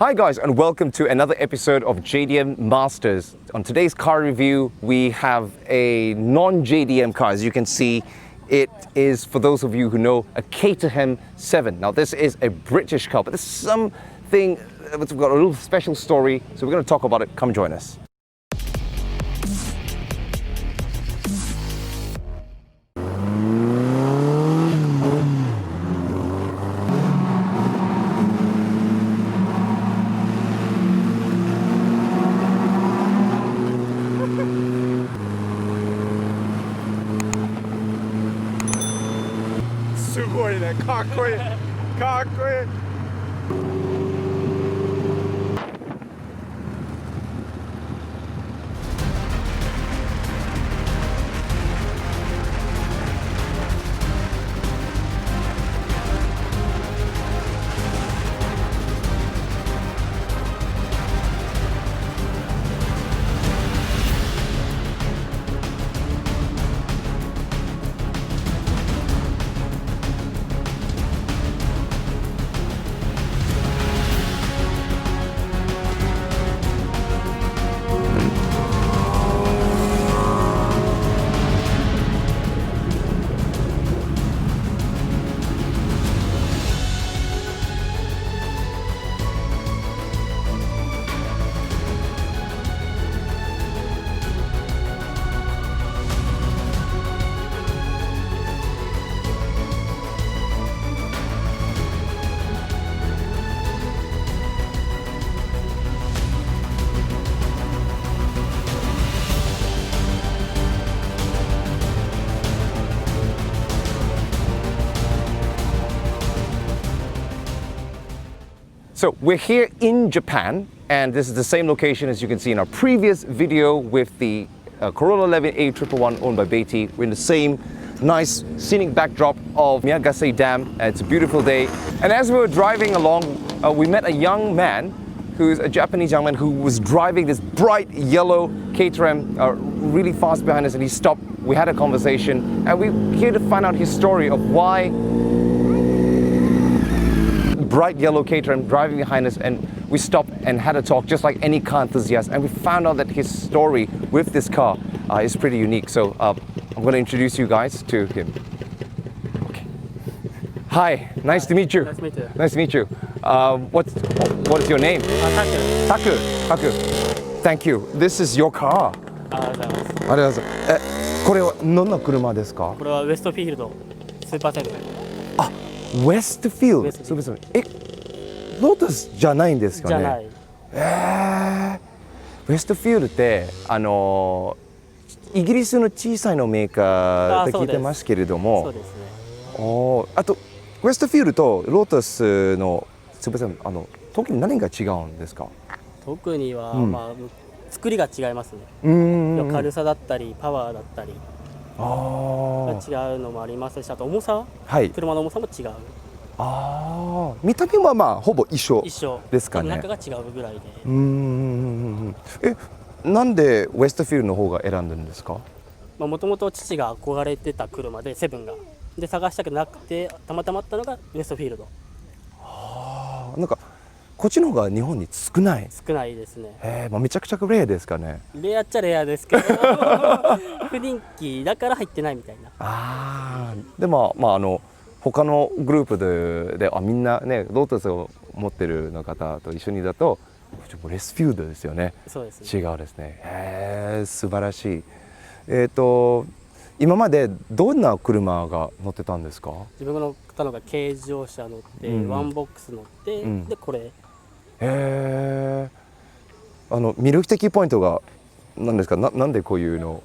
Hi guys, and welcome to another episode of JDM Masters. On today's car review, we have a non-JDM car. As you can see, it is, for those of you who know, a Caterham 7. Now this is a British car, but there's something that's got a little special story, so we're going to talk about it. Come join us.すごいね、かっこいい、かっこいい。So we're here in Japan, and this is the same location as you can see in our previous video with the Corolla 11A 111 owned by Beatty. We're in the same nice scenic backdrop of Miyagase Dam. It's a beautiful day. And as we were driving along, we met a young man who's a Japanese young man who was driving this bright yellow Caterham really fast behind us, and he stopped. We had a conversation, and we're here to find out his story of why bright yellow Caterham driving behind us, and we stopped and had a talk just like any car enthusiast, and we found out that his story with this car is pretty unique. So I'm going to introduce you guys to him. Okay. Hi, nice to meet you. Nice to meet you. Nice to meet you. What is your name? Taku. Taku. Thank you. This is your car. ありがとうございます。ありがとうございます。これはどんな車ですか？これはウエストフィールドスーパーセブン。あ、ウェストフィールド。そうですね。ロータスじゃないんですかね。じゃない。ウェストフィールドってイギリスの小さいのメーカーって聞いてますけれども、そうですね。あとウェストフィールドとロータスのすみません、特に何が違うんですか？特には、まあ作りが違いますね。軽さだったりパワーだったりが違うのもありますし、あと重さ、車の重さも違う。見た目はまあほぼ一緒ですかね。中が違うぐらいで。なんでウェストフィールドの方が選んだんですか？もともと父が憧れてた車でセブンがで探したくなくてたまたまあったのがウエストフィールド。なんかこっちの方が日本に少ないですね。めちゃくちゃレアですかね。レアっちゃレアですけど不人気だから入ってないみたいな。でも他のグループでみんなねロータスを持ってるの方と一緒にだとレスフィールドですよね。そうですね。違うですね。素晴らしい。今までどんな車が乗ってたんですか？自分が乗ったのが軽自動車乗って、ワンボックス乗って、でこれ。魅力的ポイントが何ですか？なんでこういうの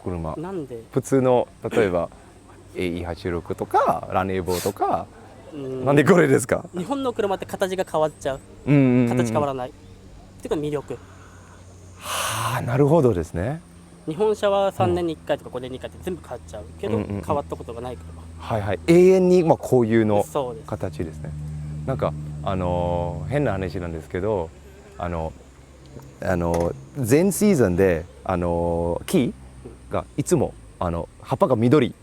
車？なんで？普通の例えばAE86 とかランエーボーとか、なんでこれですか？日本の車って形が変わっちゃう。形変わらない。っていうか魅力。なるほどですね。日本車は3年に1回とか5年に1回って全部変わっちゃうけど、変わったことがない車。永遠にこういうの形ですね。なんか変な話なんですけど、前シーズンで木がいつも葉っぱが緑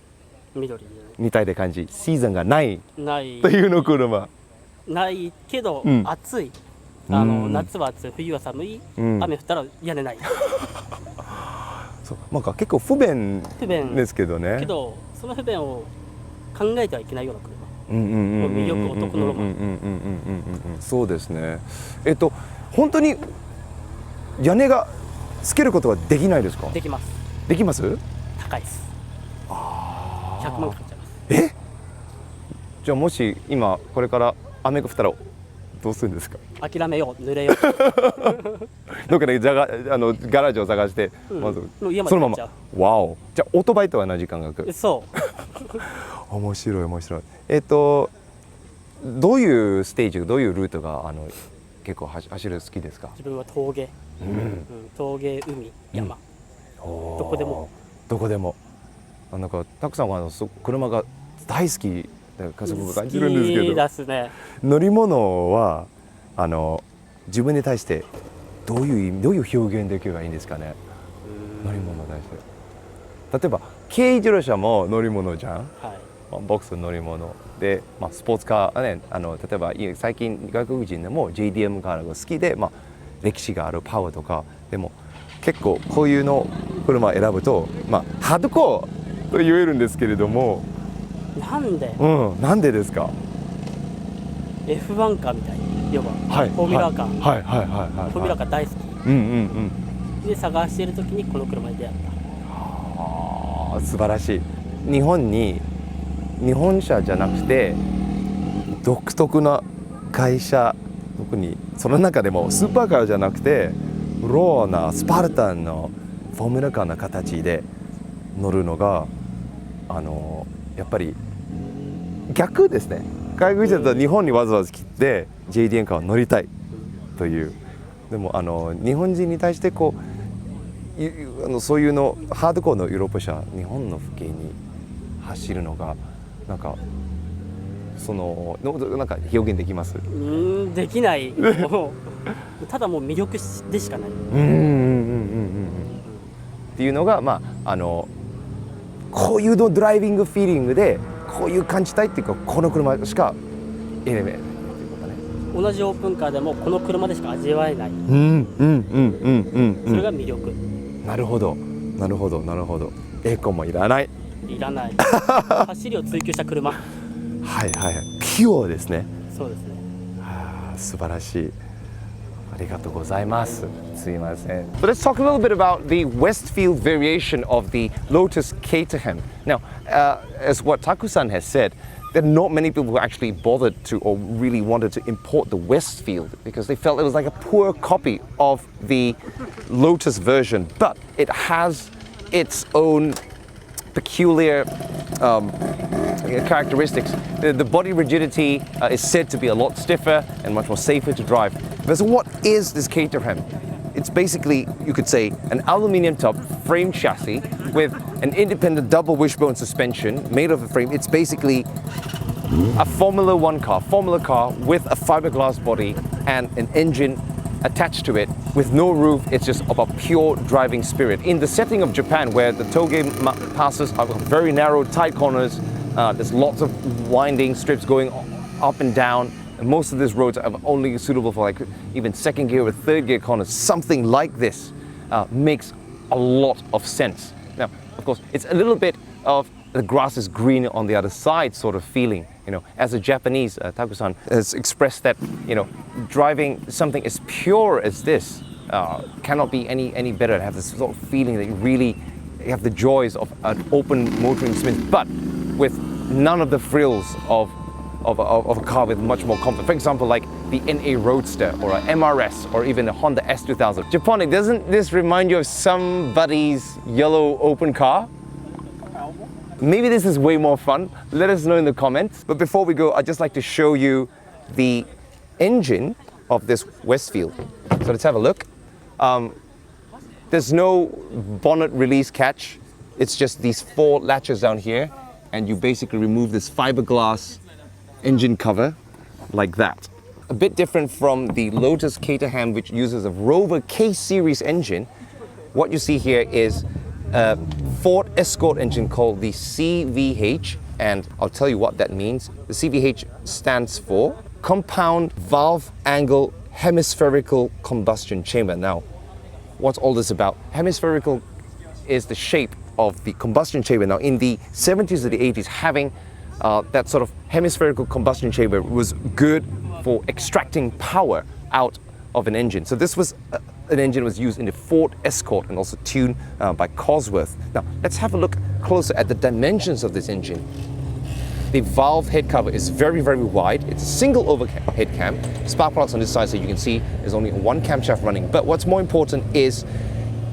みたいな感じ、シーズンがないというの車ないけど、暑い夏は暑い、冬は寒い、雨降ったら屋根ない。そうなんか結構不便不便ですけどね。けどその不便を考えてはいけないような車。魅力男のロマン。そうですね。本当に屋根がつけることはできないですか？できます。できます？高いです。100万かかっちゃいます。え？じゃあもし今これから雨が降ったらどうするんですか？諦めよう、濡れよう。どっかでガラージを探して、まずもう家まそのまま。で帰っちゃう。わお。じゃあオートバイと同じ感覚。そう。面白い面白い。どういうステージ、どういうルートが結構走る好きですか？自分は峠、峠、海、山、どこでも。どこでも。なんかたくさんは車が大好きだからすごく感じるんですけど。好きですね。乗り物は自分に対してどういう表現できればいいんですかね？乗り物に対して。例えば軽自動車も乗り物じゃん。はい。ボックスの乗り物で、スポーツカーね、例えば最近外国人でも JDM カーが好きで、歴史があるパワーとかでも結構こういうの車を選ぶと、ハードコアと言えるんですけれども、なんでですか？ F1 カーみたいに、要は、はい、フォーミュラーカー、フォーミュラーカー大好き、で探している時にこの車に出会った。素晴らしい。日本車じゃなくて独特な会社、特にその中でもスーパーカーじゃなくてローなスパルタンのフォーミュラカーな形で乗るのがやっぱり逆ですね。外国人だと日本にわざわざ来て JDM カーを乗りたいという。でも日本人に対してそういうのハードコアのヨーロッパ車、日本の風景に走るのがなんかなんか表現できます？できない。ただもう魅力でしかない。っていうのがこういうドライビングフィーリングでこういう感じたいっていうか、この車しか選べないっていうことね。同じオープンカーでもこの車でしか味わえない。それが魅力。なるほど。エコもいらない。いらない。走りを追求した車。ピュアですね。そうですね。素晴らしい。ありがとうございます。すいません。But let's talk a little bit about the Westfield variation of the Lotus Caterham. Now, as what Taku-san has said, there are not many people who actually bothered to or really wanted to import the Westfield because they felt it was like a poor copy of the Lotus version, but it has its own peculiar characteristics. The body rigidity is said to be a lot stiffer and much more safer to drive. So what is this Caterham? It's basically, you could say, an aluminium top frame chassis with an independent double wishbone suspension made of a frame. It's basically a Formula One car, with a fiberglass body and an engine attached to it with no roof. It's just about pure driving spirit. In the setting of Japan, where the toge passes are very narrow, tight corners, there's lots of winding strips going up and down. And most of these roads are only suitable for like even second gear or third gear corners. Something like this makes a lot of sense. Now, of course, it's a little bit of the grass is green on the other side sort of feeling. As a Japanese, Taku-san has expressed that, driving something as pure as this cannot be any better to have this sort of feeling that you really have the joys of an open motoring experience, but with none of the frills of a car with much more comfort. For example, like the NA Roadster or a MRS or even a Honda S2000. Japonic, doesn't this remind you of somebody's yellow open car? Maybe this is way more fun. Let us know in the comments. But before we go, I'd just like to show you the engine of this Westfield. So let's have a look. There's no bonnet release catch. It's just these 4 latches down here. And you basically remove this fiberglass engine cover like that. A bit different from the Lotus Caterham, which uses a Rover K-Series engine. What you see here is a Ford Escort engine called the CVH, and I'll tell you what that means. The CVH stands for Compound Valve Angle hemispherical combustion chamber. Now, what's all this about? Hemispherical is the shape of the combustion chamber. Now, in the 70s or the 80s, having that sort of hemispherical combustion chamber was good for extracting power out of an engine. So this was an engine was used in the Ford Escort and also tuned by Cosworth. Now, let's have a look closer at the dimensions of this engine. The valve head cover is very, very wide. It's a single overhead cam. Spark plugs on this side, so you can see there's only one camshaft running. But what's more important is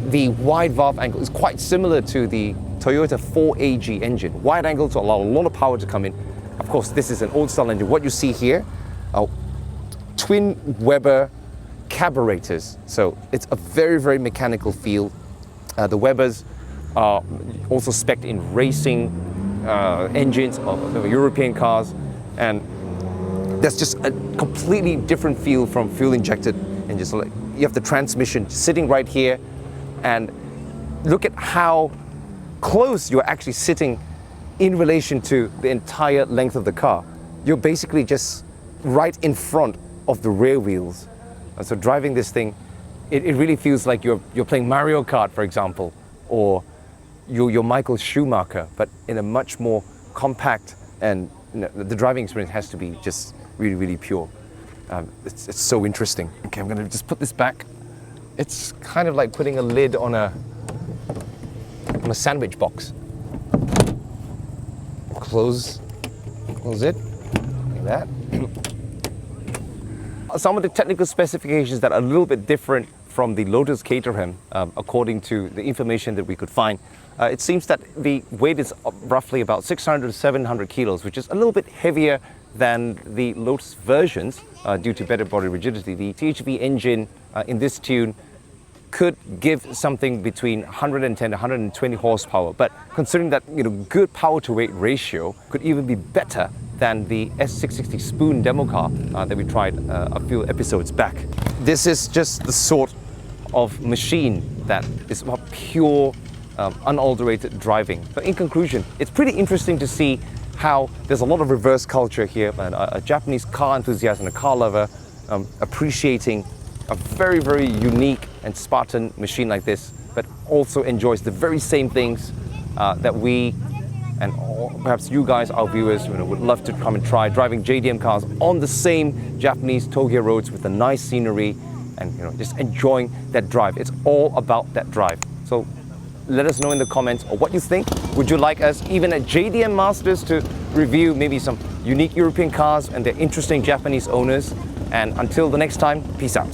the wide valve angle is quite similar to the Toyota 4AG engine. Wide angle to allow a lot of power to come in. Of course, this is an old style engine. What you see here are twin Weber carburetors. So it's a very, very mechanical feel. The Webers are also spec'd in racing engines of European cars, and that's just a completely different feel from fuel injected engines. So you have the transmission sitting right here, and look at how close you're actually sitting in relation to the entire length of the car. You're basically just right in front of the rear wheels. And so driving this thing, it really feels like you're playing Mario Kart, for example, or you're Michael Schumacher, but in a much more compact, and the driving experience has to be just really, really pure. It's so interesting. Okay, I'm gonna just put this back. It's kind of like putting a lid on a sandwich box. Close it, like that. Some of the technical specifications that are a little bit different from the Lotus Caterham, according to the information that we could find. It seems that the weight is roughly about 600 to 700 kilos, which is a little bit heavier than the Lotus versions due to better body rigidity. The THV engine in this tune could give something between 110 to 120 horsepower, but considering that good power to weight ratio could even be better than the S660 Spoon demo car that we tried a few episodes back. This is just the sort of machine that is about pure, unadulterated driving. But in conclusion, it's pretty interesting to see how there's a lot of reverse culture here, and a Japanese car enthusiast and a car lover appreciating a very, very unique and Spartan machine like this, but also enjoys the very same things that we and perhaps you guys, our viewers, would love to come and try driving JDM cars on the same Japanese Tokyo roads with the nice scenery and just enjoying that drive. It's all about that drive. So let us know in the comments what you think. Would you like us, even at JDM Masters, to review maybe some unique European cars and their interesting Japanese owners? And until the next time, peace out.